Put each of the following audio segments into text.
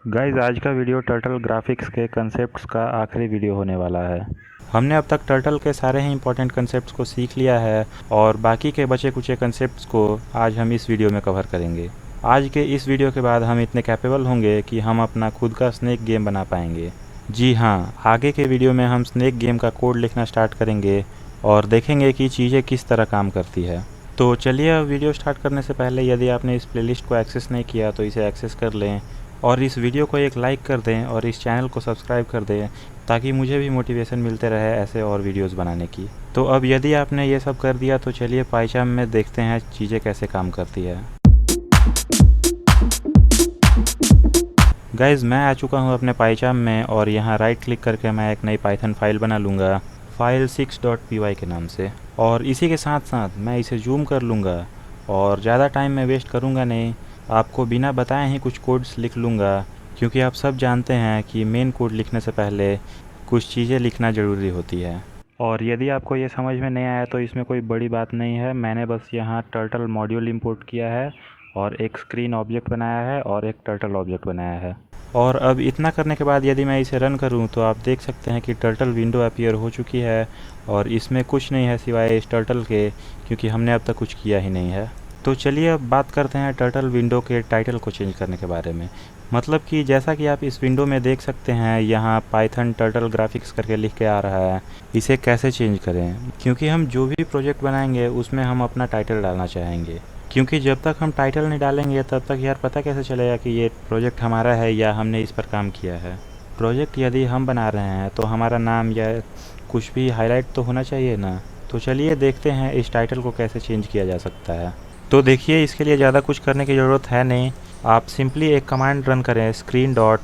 Guys आज का video turtle graphics के कंसेप्ट्स का आखिरी वीडियो होने वाला है। हमने अब तक टर्टल के सारे ही इंपॉर्टेंट कंसेप्ट्स को सीख लिया है और बाकी के बचे कुचे कंसेप्ट्स को आज हम इस वीडियो में कवर करेंगे। आज के इस वीडियो के बाद हम इतने कैपेबल होंगे कि हम अपना खुद का स्नेक गेम बना पाएंगे। जी हाँ, आगे के वीडियो में हम स्नेक गेम का कोड लिखना स्टार्ट करेंगे और देखेंगे कि चीज़ें किस तरह काम करती है। तो चलिए अब वीडियो स्टार्ट करने से पहले यदि आपने इस प्लेलिस्ट को एक्सेस नहीं किया तो इसे एक्सेस कर लें और इस वीडियो को एक लाइक कर दें और इस चैनल को सब्सक्राइब कर दें ताकि मुझे भी मोटिवेशन मिलते रहे ऐसे और वीडियोस बनाने की। तो अब यदि आपने ये सब कर दिया तो चलिए पाइचाम में देखते हैं चीज़ें कैसे काम करती है। गाइज़ मैं आ चुका हूँ अपने पाइचाम में और यहाँ राइट क्लिक करके मैं एक नई पाइथन फाइल बना लूँगा फाइल 6.py के नाम से, और इसी के साथ साथ मैं इसे जूम कर लूँगा और ज़्यादा टाइम मैं वेस्ट करूँगा नहीं, आपको बिना बताए ही कुछ कोड्स लिख लूँगा क्योंकि आप सब जानते हैं कि मेन कोड लिखने से पहले कुछ चीज़ें लिखना ज़रूरी होती है। और यदि आपको ये समझ में नहीं आया तो इसमें कोई बड़ी बात नहीं है, मैंने बस यहाँ टर्टल मॉड्यूल इंपोर्ट किया है और एक स्क्रीन ऑब्जेक्ट बनाया है और एक टर्टल ऑब्जेक्ट बनाया है। और अब इतना करने के बाद यदि मैं इसे रन करूं तो आप देख सकते हैं कि टर्टल विंडो अपीयर हो चुकी है और इसमें कुछ नहीं है सिवाय इस टर्टल के, क्योंकि हमने अब तक कुछ किया ही नहीं है। तो चलिए अब बात करते हैं टर्टल विंडो के टाइटल को चेंज करने के बारे में। मतलब कि जैसा कि आप इस विंडो में देख सकते हैं यहाँ पाइथन टर्टल ग्राफिक्स करके लिख के आ रहा है। इसे कैसे चेंज करें, क्योंकि हम जो भी प्रोजेक्ट बनाएंगे उसमें हम अपना टाइटल डालना चाहेंगे, क्योंकि जब तक हम टाइटल नहीं डालेंगे तब तक यार पता कैसे चलेगा कि ये प्रोजेक्ट हमारा है या हमने इस पर काम किया है। प्रोजेक्ट यदि हम बना रहे हैं तो हमारा नाम या कुछ भी हाईलाइट तो होना चाहिए ना। तो चलिए देखते हैं इस टाइटल को कैसे चेंज किया जा सकता है। तो देखिए इसके लिए ज़्यादा कुछ करने की ज़रूरत है नहीं, आप सिंपली एक कमांड रन करें स्क्रीन डॉट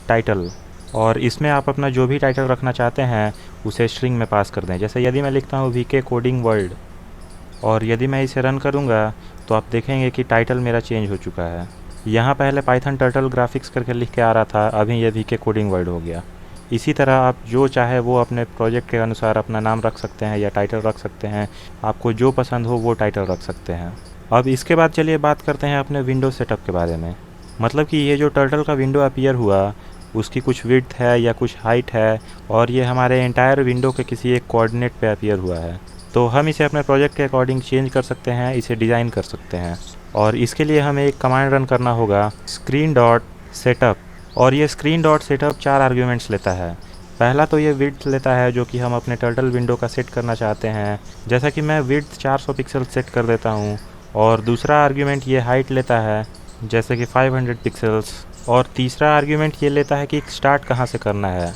टाइटल और इसमें आप अपना जो भी टाइटल रखना चाहते हैं उसे स्ट्रिंग में पास कर दें। जैसे यदि मैं लिखता हूँ वीके कोडिंग वर्ल्ड और यदि मैं इसे रन करूँगा तो आप देखेंगे कि टाइटल मेरा चेंज हो चुका है। यहाँ पहले पाइथन टर्टल ग्राफिक्स करके लिख के आ रहा था, अभी ये वीके कोडिंग वर्ल्ड हो गया। इसी तरह आप जो चाहे वो अपने प्रोजेक्ट के अनुसार अपना नाम रख सकते हैं या टाइटल रख सकते हैं, आपको जो पसंद हो वो टाइटल रख सकते हैं। अब इसके बाद चलिए बात करते हैं अपने विंडो सेटअप के बारे में। मतलब कि ये जो टर्टल का विंडो अपीयर हुआ उसकी कुछ विड्थ है या कुछ हाइट है और ये हमारे एंटायर विंडो के किसी एक कोऑर्डिनेट पे अपीयर हुआ है। तो हम इसे अपने प्रोजेक्ट के अकॉर्डिंग चेंज कर सकते हैं, इसे डिज़ाइन कर सकते हैं। और इसके लिए हमें एक कमांड रन करना होगा स्क्रीन डॉट सेटअप, और ये स्क्रीन डॉट सेटअप 4 आर्ग्यूमेंट्स लेता है। पहला तो ये विड्थ लेता है जो कि हम अपने टर्टल विंडो का सेट करना चाहते हैं, जैसा कि मैं विड्थ 400 पिक्सल सेट कर देता हूँ। और दूसरा आर्ग्यूमेंट ये हाइट लेता है जैसे कि 500 पिक्सल्स, और तीसरा आर्ग्यूमेंट ये लेता है कि स्टार्ट कहाँ से करना है,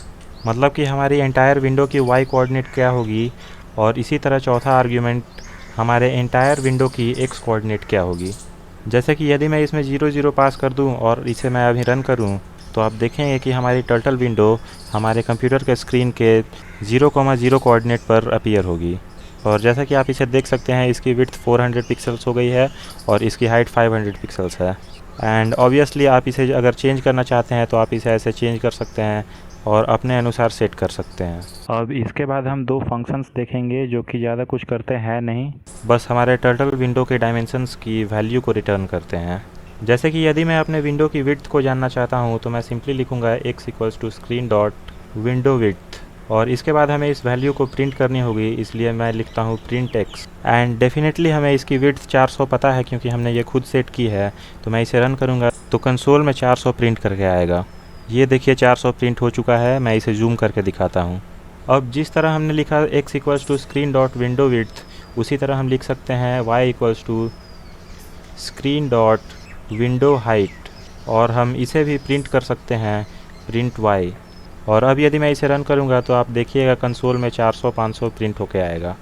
मतलब कि हमारी एंटायर विंडो की वाई कोऑर्डिनेट क्या होगी, और इसी तरह चौथा आर्ग्यूमेंट हमारे एंटायर विंडो की एक्स कोऑर्डिनेट क्या होगी। जैसे कि यदि मैं इसमें 0 पास कर दूं और इसे मैं अभी रन करूं तो आप देखेंगे कि हमारी टर्टल विंडो हमारे कंप्यूटर के स्क्रीन के 0,0 कोऑर्डिनेट पर अपीयर होगी। और जैसा कि आप इसे देख सकते हैं इसकी विड्थ 400 पिक्सल्स हो गई है और इसकी हाइट 500 पिक्सल्स है। एंड ऑब्वियसली आप इसे अगर चेंज करना चाहते हैं तो आप इसे ऐसे चेंज कर सकते हैं और अपने अनुसार सेट कर सकते हैं। अब इसके बाद हम 2 फंक्शंस देखेंगे जो कि ज़्यादा कुछ करते हैं नहीं, बस हमारे टर्टल विंडो के डायमेंशंस की वैल्यू को रिटर्न करते हैं। जैसे कि यदि मैं अपने विंडो की विड्थ को जानना चाहता हूँ तो मैं सिंपली लिखूँगा x equals to screen dot window width, और इसके बाद हमें इस वैल्यू को प्रिंट करनी होगी, इसलिए मैं लिखता हूँ प्रिंट x। एंड डेफिनेटली हमें इसकी विड्थ 400 पता है क्योंकि हमने ये खुद सेट की है। तो मैं इसे रन करूँगा तो कंसोल में 400 प्रिंट करके आएगा। ये देखिए 400 प्रिंट हो चुका है। मैं इसे जूम करके दिखाता हूँ। अब जिस तरह हमने लिखा x equals to screen dot window width, उसी तरह हम लिख सकते हैं y equals to screen dot window height, और हम इसे भी प्रिंट कर सकते हैं प्रिंट y। और अब यदि मैं इसे रन करूँगा तो आप देखिएगा कंसोल में 400 500 प्रिंट होके आएगा।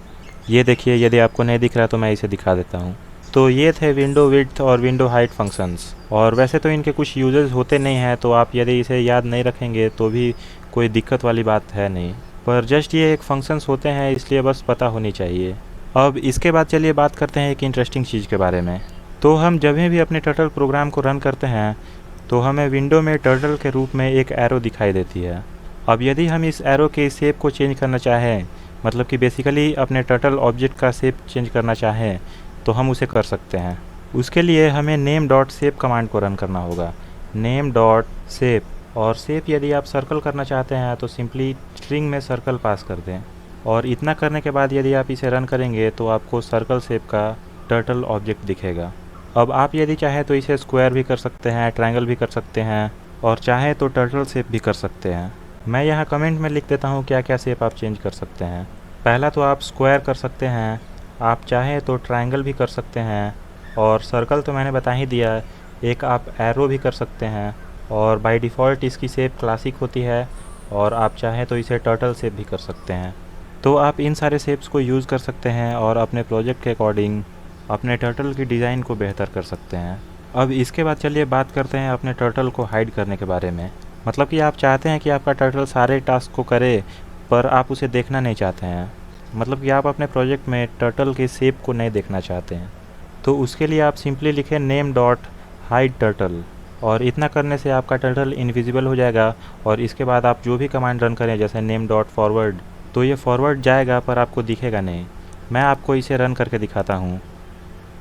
ये देखिए, यदि आपको नहीं दिख रहा तो मैं इसे दिखा देता हूँ। तो ये थे विंडो विड्थ और विंडो हाइट फंक्शंस, और वैसे तो इनके कुछ यूजेस होते नहीं हैं, तो आप यदि इसे याद नहीं रखेंगे तो भी कोई दिक्कत वाली बात है नहीं, पर जस्ट ये एक फंक्शंस होते हैं इसलिए बस पता होनी चाहिए। अब इसके बाद चलिए बात करते हैं एक इंटरेस्टिंग चीज़ के बारे में। तो हम जब भी अपने टर्टल प्रोग्राम को रन करते हैं तो हमें विंडो में टर्टल के रूप में एक एरो दिखाई देती है। अब यदि हम इस एरो के शेप को चेंज करना चाहें, मतलब कि बेसिकली अपने टर्टल ऑब्जेक्ट का शेप चेंज करना चाहें, तो हम उसे कर सकते हैं। उसके लिए हमें नेम डॉट शेप कमांड को रन करना होगा। नेम डॉट शेप, और शेप यदि आप सर्कल करना चाहते हैं तो सिंपली स्ट्रिंग में सर्कल पास कर दें। और इतना करने के बाद यदि आप इसे रन करेंगे तो आपको सर्कल शेप का टर्टल ऑब्जेक्ट दिखेगा। अब आप यदि चाहें तो इसे स्क्वायर भी कर सकते हैं, ट्रायंगल भी कर सकते हैं, और चाहे तो टर्टल शेप भी कर सकते हैं। मैं यहाँ कमेंट में लिख देता हूँ क्या क्या शेप आप चेंज कर सकते हैं। पहला तो आप स्क्वायर कर सकते हैं, आप चाहें तो ट्रायंगल भी कर सकते हैं, और सर्कल तो मैंने बता ही दिया। एक आप एरो भी कर सकते हैं, और बाय डिफ़ॉल्ट इसकी शेप क्लासिक होती है, और आप चाहें तो इसे टर्टल शेप भी कर सकते हैं। तो आप इन सारे शेप्स को यूज़ कर सकते हैं और अपने प्रोजेक्ट के अकॉर्डिंग अपने टर्टल की डिज़ाइन को बेहतर कर सकते हैं। अब इसके बाद चलिए बात करते हैं अपने टर्टल को हाइड करने के बारे में। मतलब कि आप चाहते हैं कि आपका टर्टल सारे टास्क को करे, पर आप उसे देखना नहीं चाहते हैं। मतलब कि आप अपने प्रोजेक्ट में टर्टल के शेप को नहीं देखना चाहते हैं। तो उसके लिए आप सिंपली लिखें नेम डॉट हाइड टर्टल, और इतना करने से आपका टर्टल इनविजिबल हो जाएगा। और इसके बाद आप जो भी कमांड रन करें जैसे नेम डॉट फॉरवर्ड, तो ये फॉरवर्ड जाएगा पर आपको दिखेगा नहीं। मैं आपको इसे रन करके दिखाता हूँ।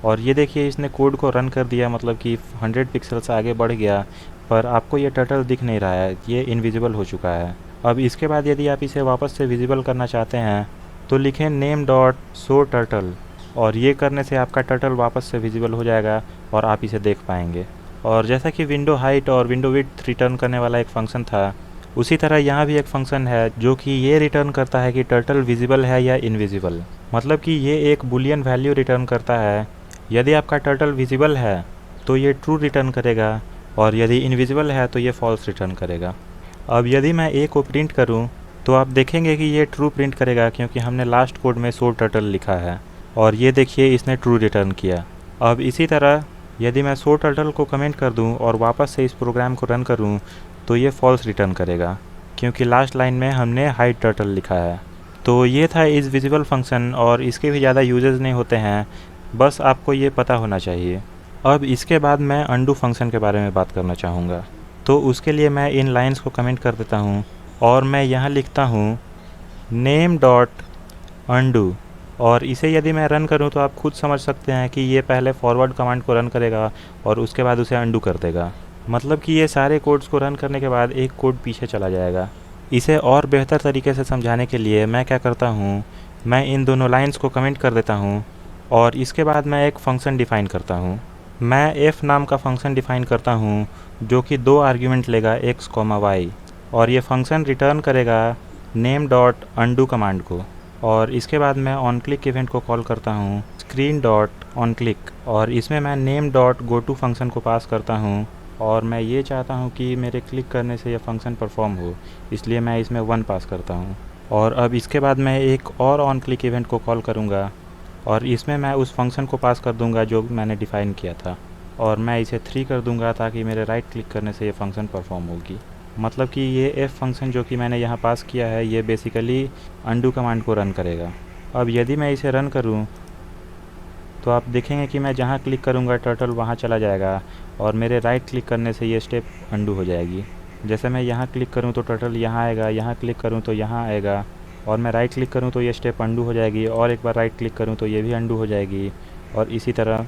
और ये देखिए इसने कोड को रन कर दिया, मतलब कि 100 पिक्सल्स आगे बढ़ गया, पर आपको ये टर्टल दिख नहीं रहा है, ये इनविजिबल हो चुका है। अब इसके बाद यदि आप इसे वापस से विजिबल करना चाहते हैं तो लिखें नेम डॉट शो टर्टल, और ये करने से आपका टर्टल वापस से विजिबल हो जाएगा और आप इसे देख पाएंगे। और जैसा कि विंडो हाइट और विंडो विड्थ रिटर्न करने वाला एक फ़ंक्शन था, उसी तरह यहाँ भी एक फ़ंक्शन है जो कि ये रिटर्न करता है कि टर्टल विजिबल है या इनविजिबल। मतलब कि ये एक बुलियन वैल्यू रिटर्न करता है। यदि आपका टर्टल विजिबल है तो ये ट्रू रिटर्न करेगा, और यदि इनविजिबल है तो ये फॉल्स रिटर्न करेगा। अब यदि मैं ए को प्रिंट करूँ तो आप देखेंगे कि ये ट्रू प्रिंट करेगा, क्योंकि हमने लास्ट कोड में शो टर्टल लिखा है, और ये देखिए इसने ट्रू रिटर्न किया। अब इसी तरह यदि मैं शो टर्टल को कमेंट कर दूं और वापस से इस प्रोग्राम को रन करूं तो ये फॉल्स रिटर्न करेगा, क्योंकि लास्ट लाइन में हमने हाइड टर्टल लिखा है। तो ये था इस विजिबल फंक्शन, और इसके भी ज़्यादा यूजेस नहीं होते हैं, बस आपको ये पता होना चाहिए। अब इसके बाद मैं अंडू फंक्शन के बारे में बात करना चाहूँगा। तो उसके लिए मैं इन लाइंस को कमेंट कर देता हूँ, और मैं यहाँ लिखता हूँ नेम डॉट अंडू, और इसे यदि मैं रन करूं तो आप खुद समझ सकते हैं कि ये पहले फॉरवर्ड कमांड को रन करेगा और उसके बाद उसे अंडू कर देगा। मतलब कि ये सारे कोड्स को रन करने के बाद एक कोड पीछे चला जाएगा। इसे और बेहतर तरीके से समझाने के लिए मैं क्या करता हूँ, मैं इन दोनों लाइंस को कमेंट कर देता हूँ, और इसके बाद मैं एक फ़ंक्शन डिफ़ाइन करता हूँ। मैं एफ़ नाम का फ़ंक्शन डिफ़ाइन करता हूँ जो कि 2 आर्ग्यूमेंट लेगा x, y, और ये फ़ंक्शन रिटर्न करेगा नेम डॉट अंडू कमांड को। और इसके बाद मैं ऑन क्लिक इवेंट को कॉल करता हूँ स्क्रीन डॉट ऑन क्लिक, और इसमें मैं name dot go to function को पास करता हूँ, और मैं ये चाहता हूँ कि मेरे क्लिक करने से यह फंक्शन परफॉर्म हो, इसलिए मैं इसमें 1 पास करता हूँ। और अब इसके बाद मैं एक और ऑन क्लिक इवेंट को कॉल करूँगा, और इसमें मैं उस फंक्शन को पास कर दूँगा जो मैंने डिफ़ाइन किया था, और मैं इसे 3 कर दूँगा ताकि मेरे राइट क्लिक करने से ये फंक्शन परफॉर्म होगी। मतलब कि ये एफ फंक्शन जो कि मैंने यहाँ पास किया है ये बेसिकली अंडू कमांड को रन करेगा। अब यदि मैं इसे रन करूँ तो आप देखेंगे कि मैं जहाँ क्लिक करूँगा टर्टल वहाँ चला जाएगा, और मेरे राइट क्लिक करने से ये स्टेप अंडू हो जाएगी। जैसे मैं यहाँ क्लिक करूँ तो टर्टल यहाँ आएगा, यहाँ क्लिक करूँ तो यहाँ आएगा, और मैं राइट क्लिक करूँ तो ये स्टेप अंडू हो जाएगी, और एक बार राइट क्लिक करूँ तो ये भी अंडू हो जाएगी, और इसी तरह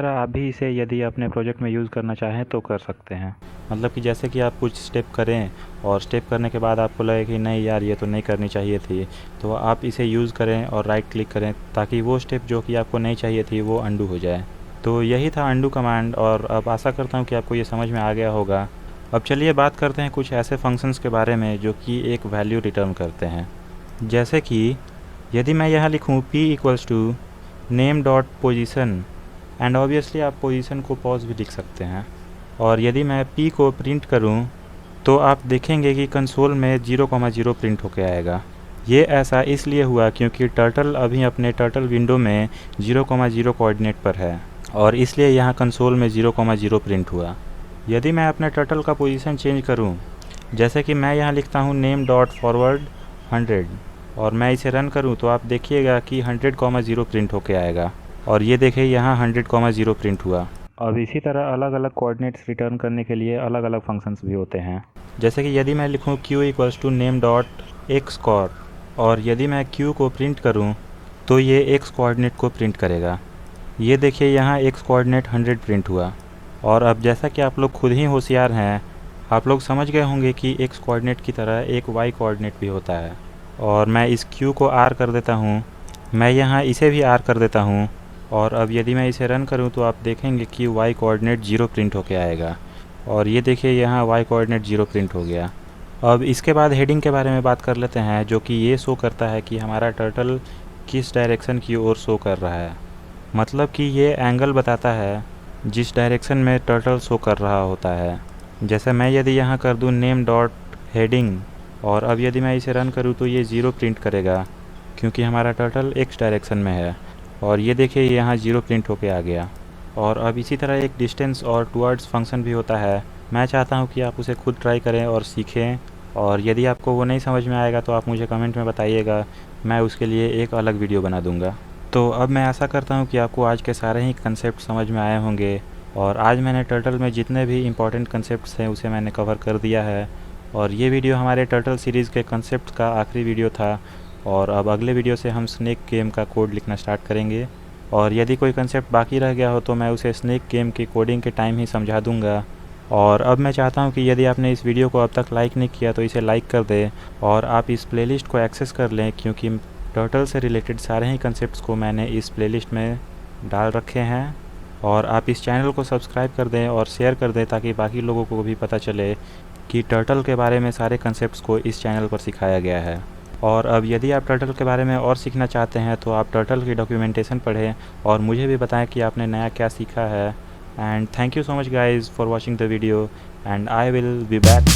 आप भी इसे यदि अपने प्रोजेक्ट में यूज़ करना चाहें तो कर सकते हैं। मतलब कि जैसे कि आप कुछ स्टेप करें और स्टेप करने के बाद आपको लगे कि नहीं यार ये तो नहीं करनी चाहिए थी, तो आप इसे यूज़ करें और राइट क्लिक करें ताकि वो स्टेप जो कि आपको नहीं चाहिए थी वो अंडू हो जाए। तो यही था अंडू कमांड, और अब आशा करता हूँ कि आपको ये समझ में आ गया होगा। अब चलिए बात करते हैं कुछ ऐसे फंक्शंस के बारे में जो कि एक वैल्यू रिटर्न करते हैं। जैसे कि यदि मैं यहाँ लिखूँ p equals to name dot position, and obviously आप पोजीशन को पॉज भी लिख सकते हैं, और यदि मैं p को प्रिंट करूं तो आप देखेंगे कि कंसोल में 0,0 प्रिंट होकर आएगा। ये ऐसा इसलिए हुआ क्योंकि टर्टल अभी अपने टर्टल विंडो में 0,0 कोऑर्डिनेट पर है, और इसलिए यहाँ कंसोल में 0,0 प्रिंट हुआ। यदि मैं अपने टर्टल का पोजीशन चेंज करूँ, जैसे कि मैं यहाँ लिखता हूँ नेम डॉट फॉरवर्ड 100, और मैं इसे रन करूँ तो आप देखिएगा कि 100,0 प्रिंट होकर आएगा, और ये देखिए यहाँ 100,0 प्रिंट हुआ। अब इसी तरह अलग अलग कोऑर्डिनेट्स रिटर्न करने के लिए अलग अलग फंक्शंस भी होते हैं। जैसे कि यदि मैं लिखूँ q equals to name dot x cor, और यदि मैं q को प्रिंट करूँ तो ये x कोऑर्डिनेट को प्रिंट करेगा। ये देखिए यहाँ x कोऑर्डिनेट 100 प्रिंट हुआ। और अब जैसा कि आप लोग खुद ही होशियार हैं, आप लोग समझ गए होंगे कि एक्स कोऑर्डिनेट की तरह एक वाई कोऑर्डिनेट भी होता है। और मैं इस क्यू को आर कर देता हूँ, मैं यहाँ इसे भी आर कर देता हूँ। और अब यदि मैं इसे रन करूँ तो आप देखेंगे कि वाई कोऑर्डिनेट 0 प्रिंट होके आएगा। और ये देखिए यहाँ वाई कोऑर्डिनेट 0 प्रिंट हो गया। अब इसके बाद हेडिंग के बारे में बात कर लेते हैं, जो कि ये शो करता है कि हमारा टर्टल किस डायरेक्शन की ओर शो कर रहा है। मतलब कि ये एंगल बताता है जिस डायरेक्शन में टर्टल शो कर रहा होता है। जैसे मैं यदि यहाँ कर दूँ नेम डॉट हेडिंग, और अब यदि मैं इसे रन करूँ तो ये 0 प्रिंट करेगा क्योंकि हमारा टर्टल एक्स डायरेक्शन में है। और ये देखिए यहाँ 0 प्रिंट होके आ गया। और अब इसी तरह एक डिस्टेंस और टुवर्ड्स फंक्शन भी होता है। मैं चाहता हूँ कि आप उसे खुद ट्राई करें और सीखें, और यदि आपको वो नहीं समझ में आएगा तो आप मुझे कमेंट में बताइएगा, मैं उसके लिए एक अलग वीडियो बना दूँगा। तो अब मैं आशा करता हूँ कि आपको आज के सारे ही कंसेप्ट समझ में आए होंगे, और आज मैंने टर्टल में जितने भी इम्पॉर्टेंट कंसेप्ट्स हैं उसे मैंने कवर कर दिया है। और ये वीडियो हमारे टर्टल सीरीज़ के कंसेप्ट का आखिरी वीडियो था, और अब अगले वीडियो से हम स्नेक गेम का कोड लिखना स्टार्ट करेंगे। और यदि कोई कंसेप्ट बाकी रह गया हो तो मैं उसे स्नेक गेम की कोडिंग के टाइम ही समझा दूंगा। और अब मैं चाहता हूं कि यदि आपने इस वीडियो को अब तक लाइक नहीं किया तो इसे लाइक कर दें, और आप इस प्लेलिस्ट को एक्सेस कर लें, क्योंकि टर्टल से रिलेटेड सारे ही कंसेप्ट्स को मैंने इस प्लेलिस्ट में डाल रखे हैं। और आप इस चैनल को सब्सक्राइब कर दें और शेयर कर दें ताकि बाकी लोगों को भी पता चले कि टर्टल के बारे में सारे कंसेप्ट्स को इस चैनल पर सिखाया गया है। और अब यदि आप टर्टल के बारे में और सीखना चाहते हैं तो आप टर्टल की डॉक्यूमेंटेशन पढ़ें और मुझे भी बताएं कि आपने नया क्या सीखा है। And thank you so much guys for watching the video, and I will be back to